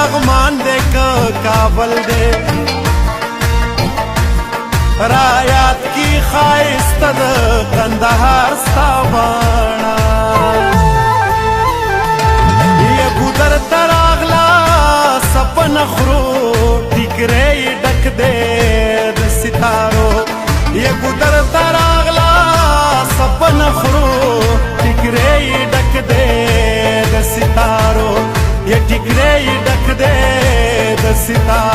لغمان دے کابل دے رایات کی خائست د کندهار ستا باڼه یا ګودر ته راغلا سپن خرو ټیکری ډک دے د ستارو یا ګودر ته راغلا سپن خرو ټیکری ډک دے د ستارو یا ټیکری ډک دے د ستارو